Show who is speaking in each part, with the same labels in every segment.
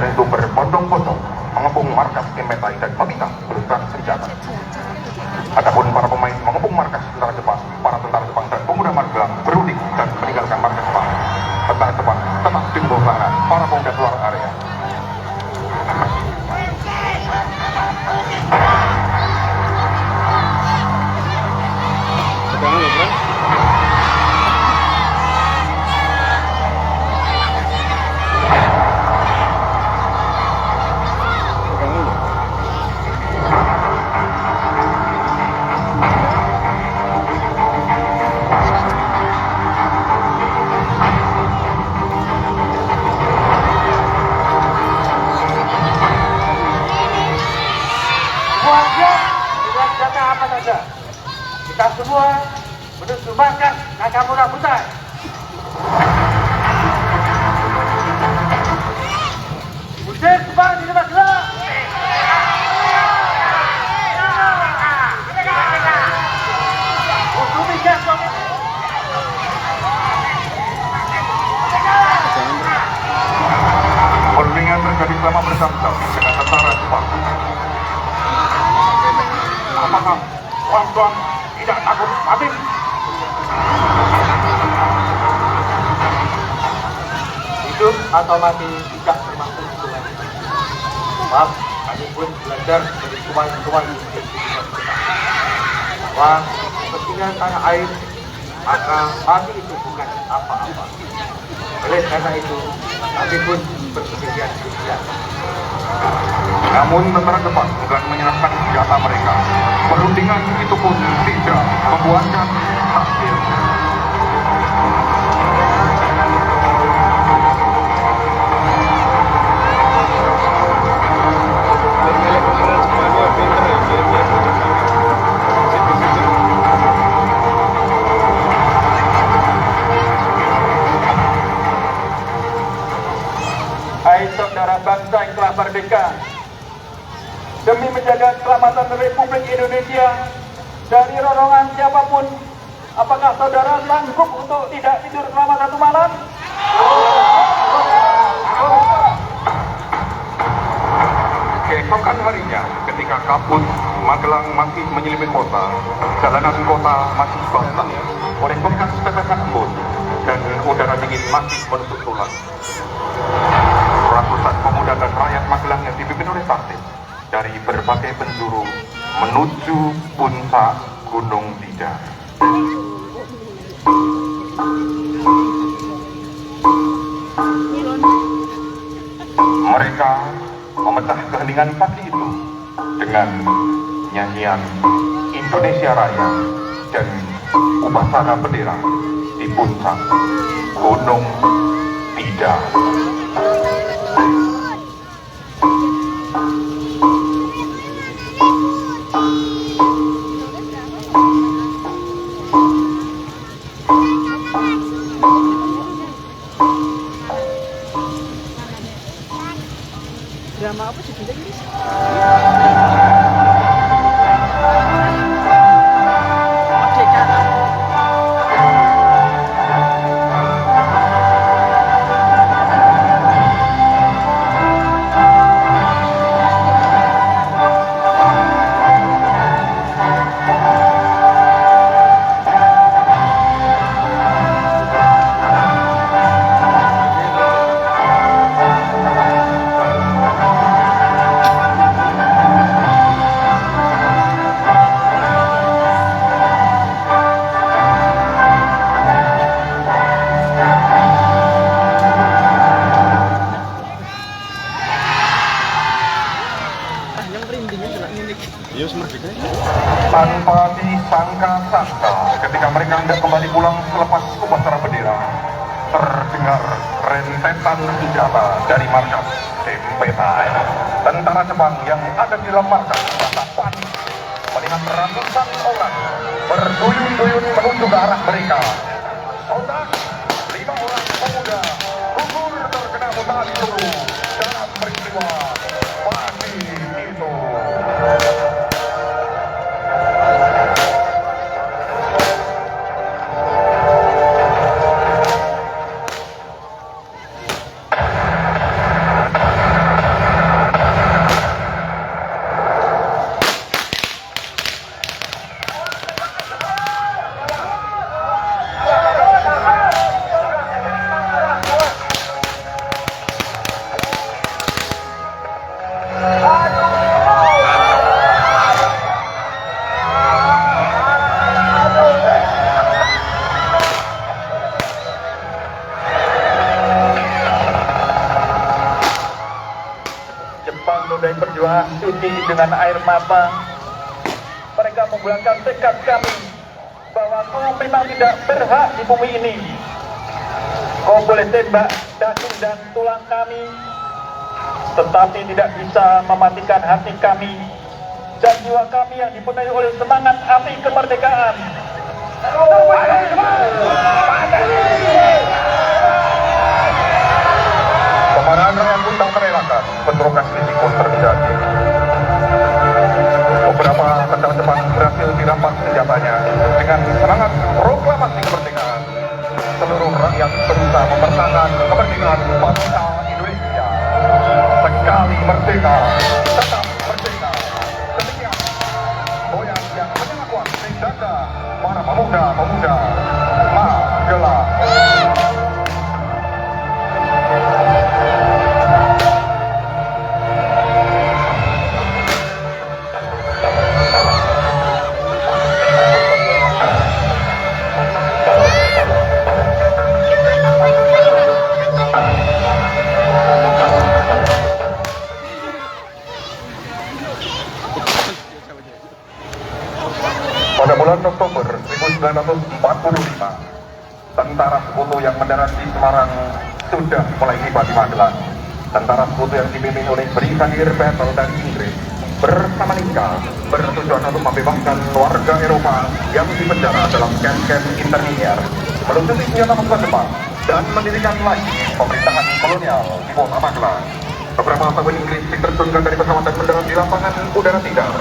Speaker 1: dan itu berbondong-bondong mengepung markas Kemetai dan meminta berusaha senjata. Adapun para pemain mengepung markas tentara Jepang, para tentara Jepang dan pemuda Magelang berunding dan meninggalkan markas Jepang. Tentara Jepang tetap di belakang para pemuda keluar area.
Speaker 2: Kita semua menuju markas Nakamura Butai. Usir Jepang di Magelang. Untuk migas
Speaker 1: Perundingan terjadi selama berjam-jam dengan tentara Jepang. Apakah tuan-tuan tidak takut mati?
Speaker 2: Hidup atau mati tidak termasuk hitungan. Sebab kami pun belajar dari tuan-tuan di kehidupan kita bahwa kepentingan tanah air, maka mati itu bukan apa-apa. Oleh karena itu, kami pun berpikir demikian.
Speaker 1: Namun tentara Jepang enggan menyerahkan senjata mereka. Perundingan itu pun tidak membuahkan hasil.
Speaker 2: Hai saudara bangsa yang telah merdeka, demi menjaga keselamatan Republik Indonesia dari rorongan siapapun, apakah saudara sanggup untuk tidak tidur selama 1 malam?
Speaker 1: Keesokan harinya, ketika kabut Magelang masih menyelimuti kota, jalanan kota masih basah oleh bekas tetesan embun dan udara dingin masih menusuk tulang. Ratusan pemuda dan rakyat Magelang yang dipimpin oleh Tartib dari berbagai penjuru menuju puncak Gunung Tidar. Mereka memecah keheningan pagi itu dengan nyanyian Indonesia Raya dan upacara bendera di puncak Gunung Tidar.
Speaker 3: Drama apa sih Inggris? Merdeka.
Speaker 1: Tanpa disangka-sangka, ketika mereka hendak kembali pulang selepas upacara bendera, terdengar rentetan senjata dari markas Kemetai. Tentara Jepang yang ada di dalam markas merasa panik melihat ratusan orang berduyun-duyun menuju ke arah mereka. Sontak, 5 orang pemuda gugur terkena mutasi peluru dalam peristiwa pagi itu. badai perjuangan suci dengan air mata. Mereka membulatkan tekad kami bahwa kau memang tidak berhak di bumi ini. Kau boleh tembak daging dan tulang kami, tetapi tidak bisa mematikan hati kami dan jiwa kami yang dipenuhi oleh semangat api kemerdekaan. Kemarahan rakyat pun tak terelakkan, bentrokan fisik pun terjadi. Beberapa tentara Jepang berhasil dirampas senjatanya dengan semangat proklamasi kemerdekaan. Seluruh rakyat berusaha mempertahankan kemerdekaan bangsa Indonesia. Sekali merdeka, tetap merdeka. Demikian goyang yang menyelakukan dada para pemuda-pemuda Magelang. Pada bulan Oktober 1945, tentara sekutu yang mendarat di Semarang sudah mulai tiba di Magelang. Tentara sekutu yang dipimpin oleh Brigadir Battle dari Inggris bersama Nika bertujuan untuk membebaskan warga Eropa yang dipenjara dalam kamp-kamp internir, meluncurkan senjata pasukan Jepang dan mendirikan lagi pemerintahan kolonial di kota Magelang. Beberapa tahun Inggris diterjunkan dari pesawat dan mendarat di lapangan udara Tidar.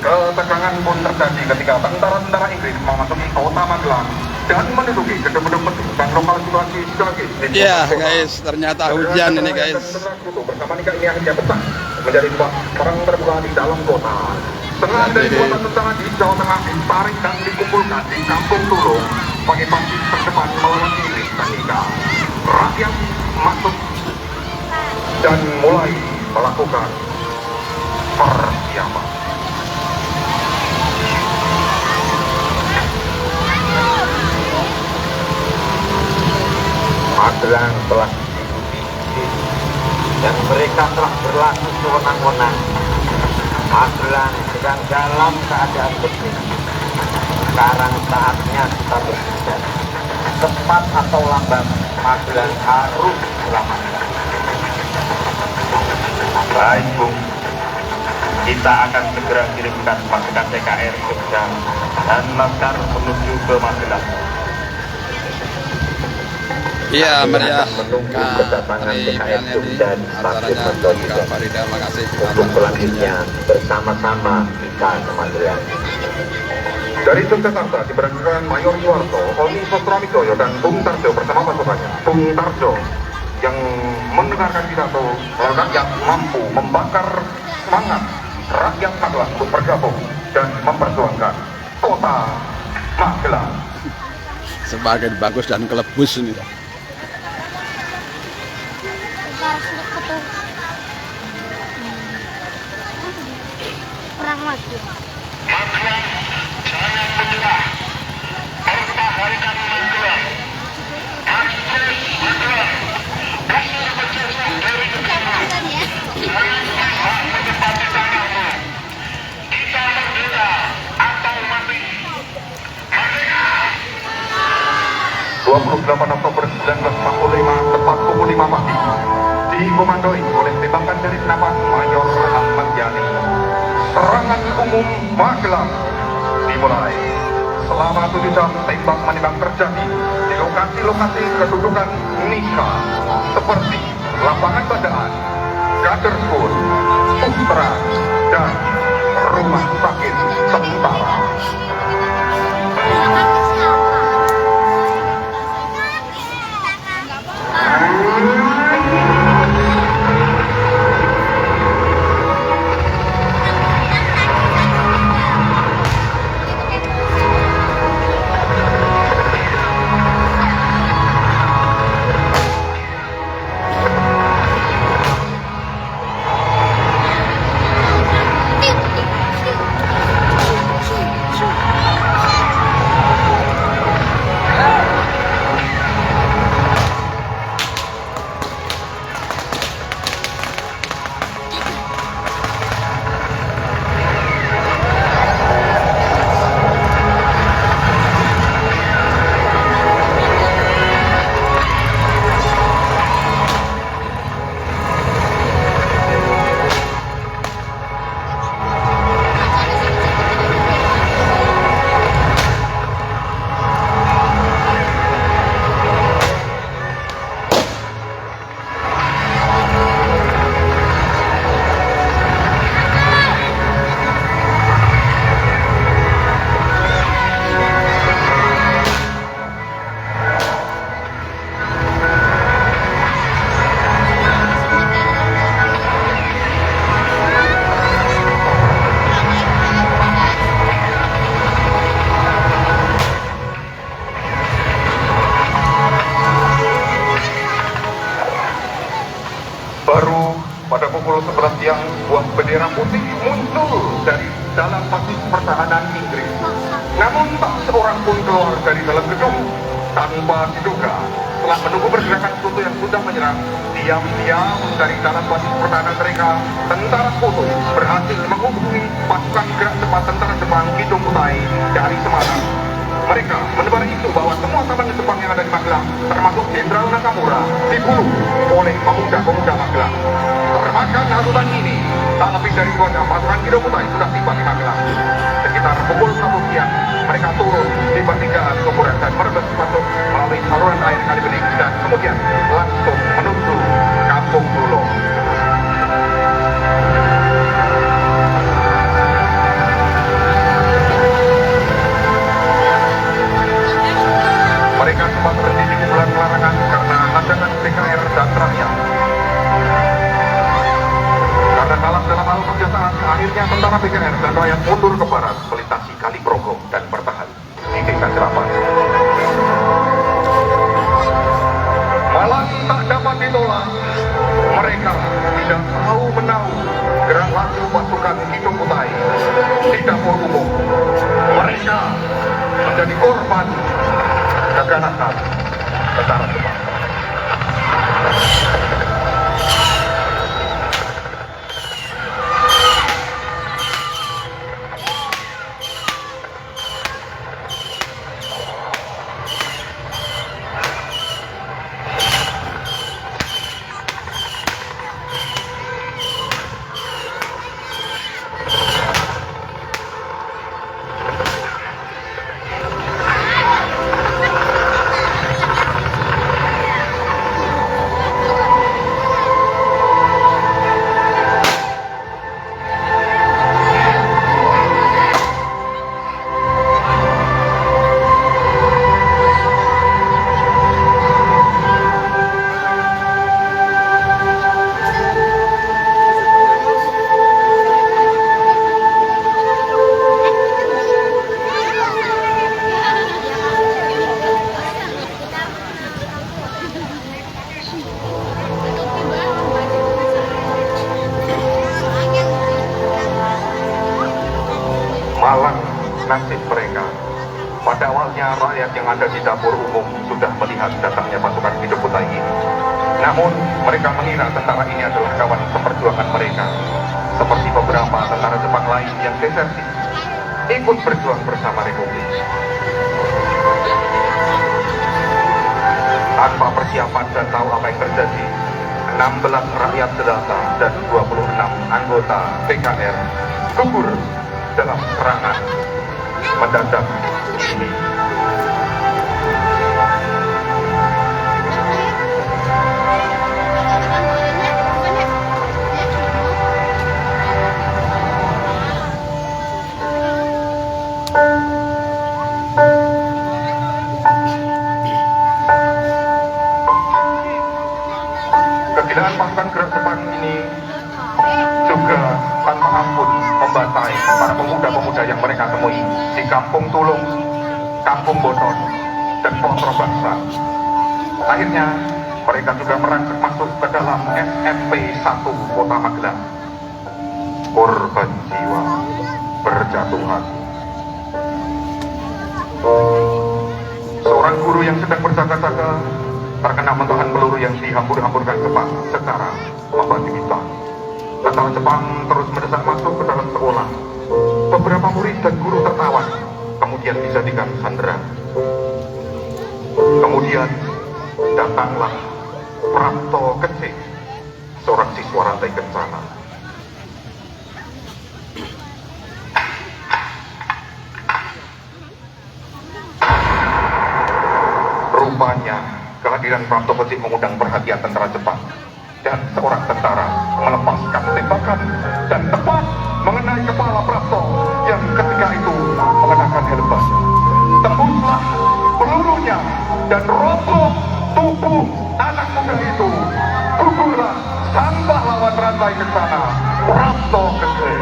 Speaker 1: Ketegangan pun terjadi ketika tentara-tentara Inggris memasuki kota Magelang dan menduduki gedung-gedung penting dan lokal situasi strategis.
Speaker 4: Ya guys, ternyata hujan ini guys.
Speaker 1: Bersama Nika ini akhirnya pecah menjadi dua perang terbuka di dalam kota. Setengah dari kota tentara di Jawa Tengah ditarik dan dikumpulkan di Kampung Tulung sebagai basis terdepan melawan Inggris dan Nika. Rakyat masuk dan mulai melakukan persiapan.
Speaker 2: Magelang telah dan mereka telah berlaku sewenang-wenang. Magelang sedang dalam keadaan genting. Sekarang saatnya kita berpikir, cepat atau lambat Magelang harus diselamatkan.
Speaker 1: Baik Bung, kita akan segera kirimkan pasukan TKR Jogja dan Laskar menuju ke Magelang.
Speaker 4: Iya meriah
Speaker 2: kedatangan TKR Jogja di Stasiun Mantolito.
Speaker 4: Farida, makasih
Speaker 2: Untuk selanjutnya bersama-sama kita ke Magelang.
Speaker 1: Dari Yogyakarta diberangkatkan Mayor Yuwarto, Oni Sosroamijoyo dan Bung Tarjo bersama pasukannya. Bung Tarjo yang mendengarkan pidato rakyat mampu membakar semangat rakyat Magelang untuk bergabung dan memperjuangkan kota Magelang.
Speaker 4: sebagai bagus dan kelebus ini.
Speaker 5: Perang lagi.
Speaker 1: Jangan menyerah. Pertahankan Magelang. Akses Magelang. Usir penjajah dari negara. Jangan pihak menempati tanahmu. Kita merdeka atau mati. Merdeka! 28 Oktober 1945 tepat pukul 5 pagi dikomandoi oleh tembakan dari senapan Mayor Ahmad Yani. Serangan umum Magelang dimulai. Selama 7 jam tembak menembak terjadi di lokasi-lokasi kedudukan Nika seperti lapangan Bandaan, Kader School, Ustra, dan rumah sakit tentara. pada pukul 11 siang, buah bendera putih muncul dari dalam basis pertahanan Inggris. Namun tak seorang pun keluar dari dalam gedung tanpa diduga. Setelah menunggu pergerakan sekutu yang sudah menyerang, diam-diam dari dalam basis pertahanan mereka, tentara sekutu berhasil menghubungi pasukan gerak cepat tentara Jepang Kidung Kutai dari Semarang. Mereka menebar isu bahwa semua tahanan Jepang yang ada di Magelang, termasuk Jenderal Nakamura, dibunuh oleh pemuda-pemuda Magelang. Termakan hasutan ini, tak lebih dari 2 jam pasukan Kidung Kutai sudah tiba di Magelang. Sekitar pukul 1 siang, mereka turun di pertigaan Kuburan dan merebut masuk melalui saluran air Kali Bening dan kemudian langsung menuju Kampung Tulung. Mereka sempat berhenti di kumpulan pelarangan karena hadangan PKR dan rakyat. Karena kalah dalam hal perjasaan, akhirnya tentara PKR dan rakyat mundur ke barat melintasi Kali Progo dan bertahan di Desa Jerapan. Malang tak dapat ditolak. Mereka tidak tahu menahu gerak laju pasukan Kidung Kutai di dapur umum. Mereka menjadi korban keganasan tentara Jepang. Malang nasib mereka. Pada awalnya rakyat yang ada di dapur umum sudah melihat datangnya pasukan Kidung Kutai ini. Namun mereka mengira tentara ini adalah kawan seperjuangan mereka. Seperti beberapa tentara Jepang lain yang desersi, ikut berjuang bersama Republik. Tanpa persiapan dan tahu apa yang terjadi, 16 rakyat jelata dan 26 anggota PKR gugur dalam serangan mendadak ini. Kegilaan pasukan gerak Jepang ini juga tanpa ampun membantai para pemuda-pemuda yang mereka temui di Kampung Tulung, Kampung Bonon, dan Potro Bangsa. Akhirnya mereka juga merangkak masuk ke dalam SMP 1 Kota Magelang. Korban jiwa berjatuhan. Seorang guru yang sedang berjaga-jaga terkena mentahan peluru yang dihambur-hamburkan Jepang secara membabi-buta. Tentara Jepang terus mendesak masuk ke dalam sekolah. Beberapa murid dan guru tertawan, kemudian dijadikan sandera. Kemudian datanglah Prapto Kecik, seorang siswa rantai kencana. Rupanya kehadiran Prapto Kecik mengundang perhatian tentara Jepang, dan seorang tentara melepaskan tembakan dan tepat mengenai kepala Prapto yang ketika itu mengenakan helm basah. Tembuslah pelurunya dan roboh tubuh anak muda itu. Gugurlah sampah lawan rantai kencana Prapto Kecik.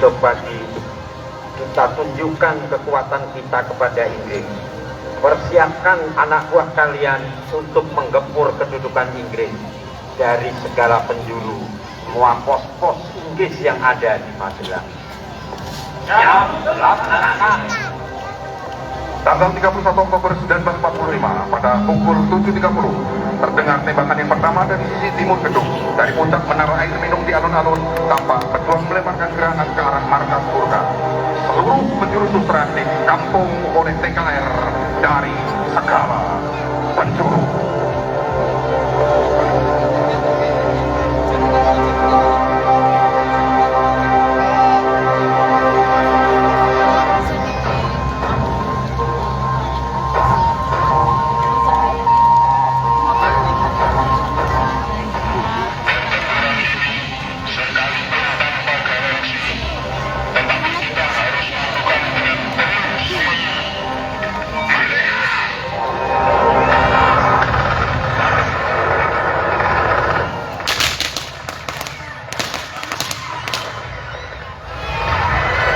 Speaker 2: besok pagi kita tunjukkan kekuatan kita kepada Inggris. Persiapkan anak buah kalian untuk menggempur kedudukan Inggris dari segala penjuru, semua pos-pos Inggris yang ada di Magelang. Siap, laksanakan.
Speaker 1: Tanggal 31 Oktober 1945 pada pukul 7.30 terdengar tembakan yang pertama dari sisi timur gedung. Dari puncak menara air minum di alun-alun tampak pejuang melemparkan granat ke arah markas Burka. Seluruh penjuru Sutra dikampung oleh TKR dari segala penjuru.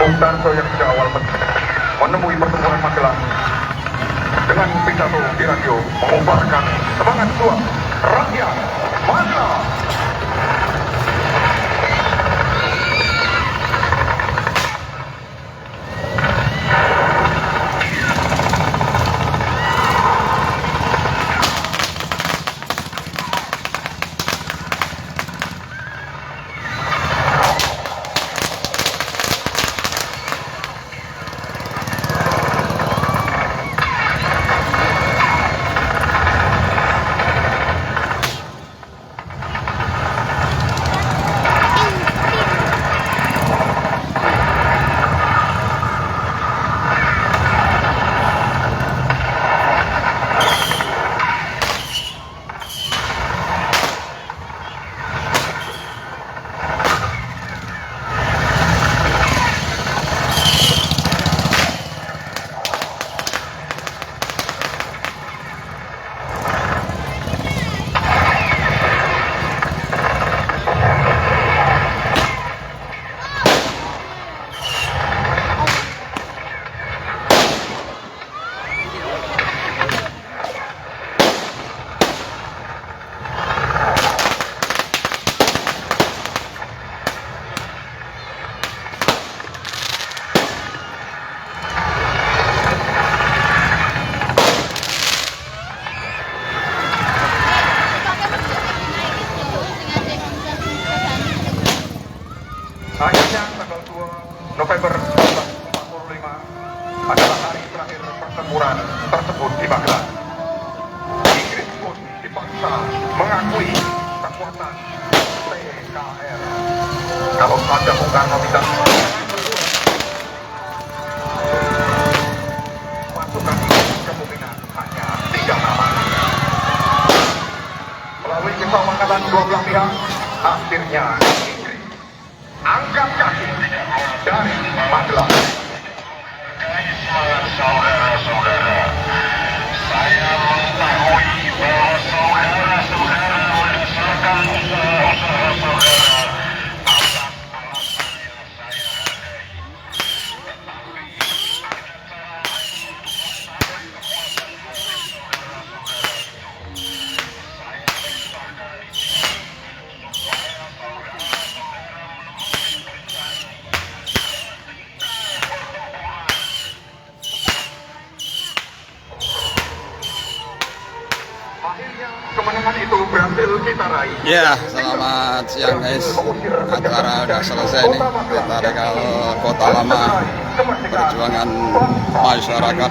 Speaker 1: Bung Darso yang sejak awal menemui pertempuran Magelang dengan pidato di radio mengubarkan semangat juang rakyat Magelang. Akhirnya tanggal 2 November 1945 adalah hari terakhir pertempuran tersebut di Magelang. Inggris pun dipaksa mengakui kekuatan TKR. Kalau saja Bung Karno tidak masukkan kemungkinan hanya 3 nama. Melalui kesepakatan dua belah pihak, akhirnya angkat kaki dari Magelang.
Speaker 6: Semangat saudara-saudara, saya mengetahui bahwa saudara-saudara mendasarkan usaha-usaha saudara atas alasan yang saya hargai. Tetapi ada cara lain untuk mencapai kekuatan hati saudara-saudara itu. Saya minta dari sini supaya saudara-saudara menemui perintah ini.
Speaker 1: Akhirnya kemenangan itu berhasil kita raih.
Speaker 4: Ya, selamat siang guys. Acara udah selesai nih. Kita rekal Kota Lama perjuangan masyarakat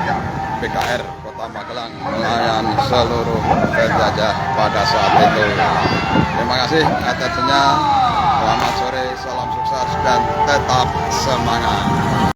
Speaker 4: PKR Kota Magelang melayani seluruh penjajah pada saat itu. Terima kasih atasnya. Selamat sore, salam sukses dan tetap semangat.